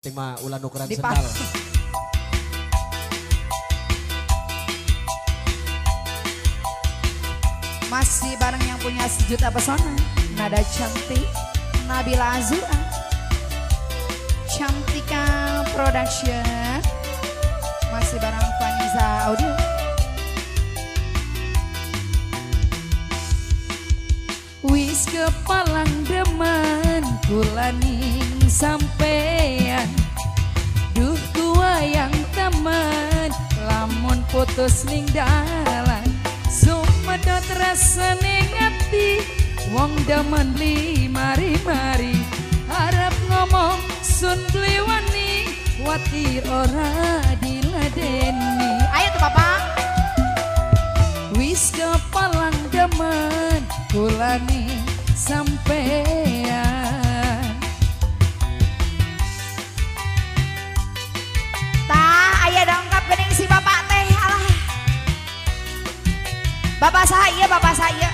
Tema ulan ukuran Di sendal. Masih bareng yang punya sejuta pesona, nada cantik Nabila Azura, Cantika Production. Masih bareng Vanessa Audio. Wis kepalang demen kulaning sampean, duh kuayang temen lamun putus ning dalan, sumedot rasane ngati wong demen li mari-mari, harap ngomong sun bliwani watir ora diladeni. Ayo tuh Bapak. Wis kepalang demen kulani sampean. Tah aya dongkap geuning si Bapak teh alah. Bapak saya, Bapak saya.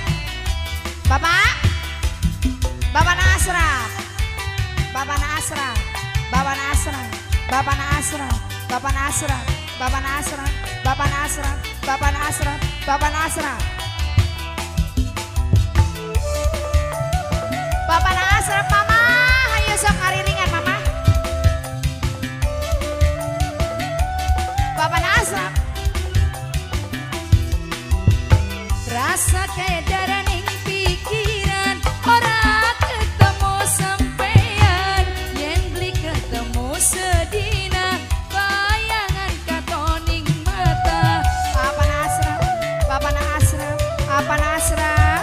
Bapak. Bapak Nasraf. Bapak Nasraf. Bapak Nasraf. Bapak Nasraf. Bapak Nasraf. Bapak Nasraf. Bapak Nasraf. Bapak Nasraf. Bapak Nasraf. Bapak Nasraf, Mama, ayo sok ngariringan Mama. Bapak Nasraf. Rasa kayak darah ning pikiran, ora ketemu sampean, yen beli ketemu sedina, bayangan katoning mata. Bapak Nasraf, Bapak Nasraf, Bapak Nasraf.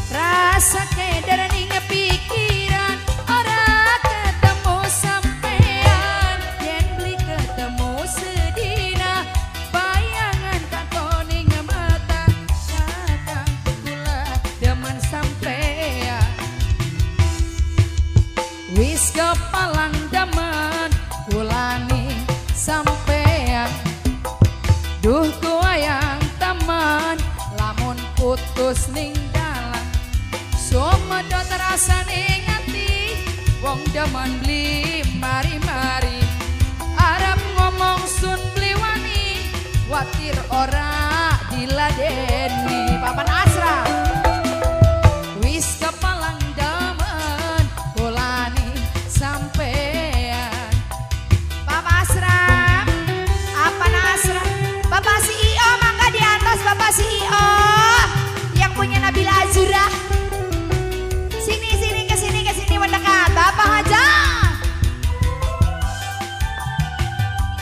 Rasa kayak darah ning pikiran, ora ketemu sampean, yen beli ketemu sedina, bayangan katoning mata. Kadang kula demen sampean, wis kepalang demen kulani sampean, duh kuayang teman lamun putus ning dalan, sumedot rasane ngati wong demen beli mari-mari, arep ngomong sun bliwani watir ora diladeni. Papan Asra wis kepalang demen kulani sampean. Bapak Asra, apa Nasra? Bapak CEO mangga di atas, Bapak CEO yang punya Nabila Azura. Sini ke sini mendekat. Bapak aja.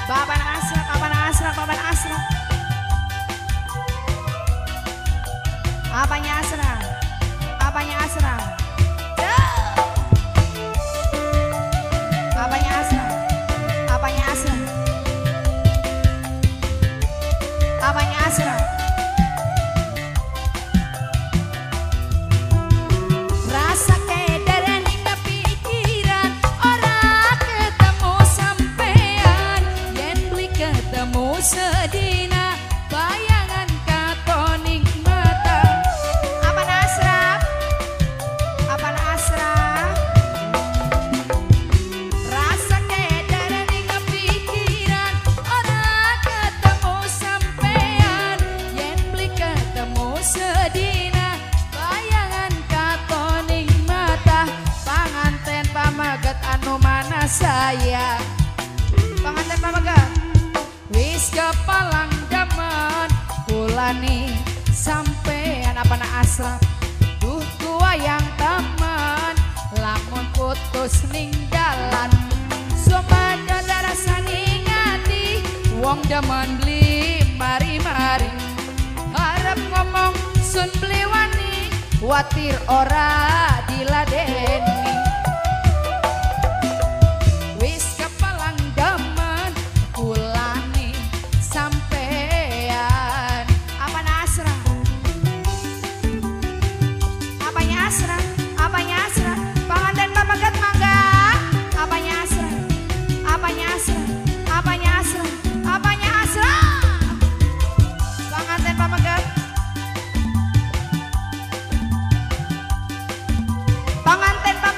Bapak Nasra, Bapak Nasra, Bapak Nasra. Apanya Asra? Apanya Asra? Apanya Asra? Apanya Asra? Apanya Asra? Rasa kayak darah ning pikiran, ora ketemu sampean, yen beli ketemu sedina, bayangan katoning mata. Apa Nasraf? Apa Nasraf? Rasa kayak darah ning pikiran, ora ketemu sampean, yen beli ketemu sedina, bayangan katoning mata. Panganten pamaget anu mana saya, panganten pamaget wis kepalang demen kulani sampean. Apa na Asraf, duh kuayang temen lamun putus ning dalan, sumedot rasane ngati wong demen beli mari-mari, harap ngomong sun bliwani watir ora diladeni. Wis kepalang demen kulani sampean. Apa Nasra? Apanya Asra? Apanya Asra? Panganten pamaget mangga. Apanya Asra? Apanya Asra? Apanya Asra? Apanya Asra? Panganten pamaget. Panganten pamaget.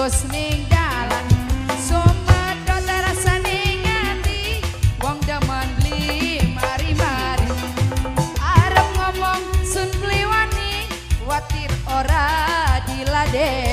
terus ning dalan sumedot rasane ngati wong demen beli mari-mari arep ngomong sun bliwani watir ora diladeni.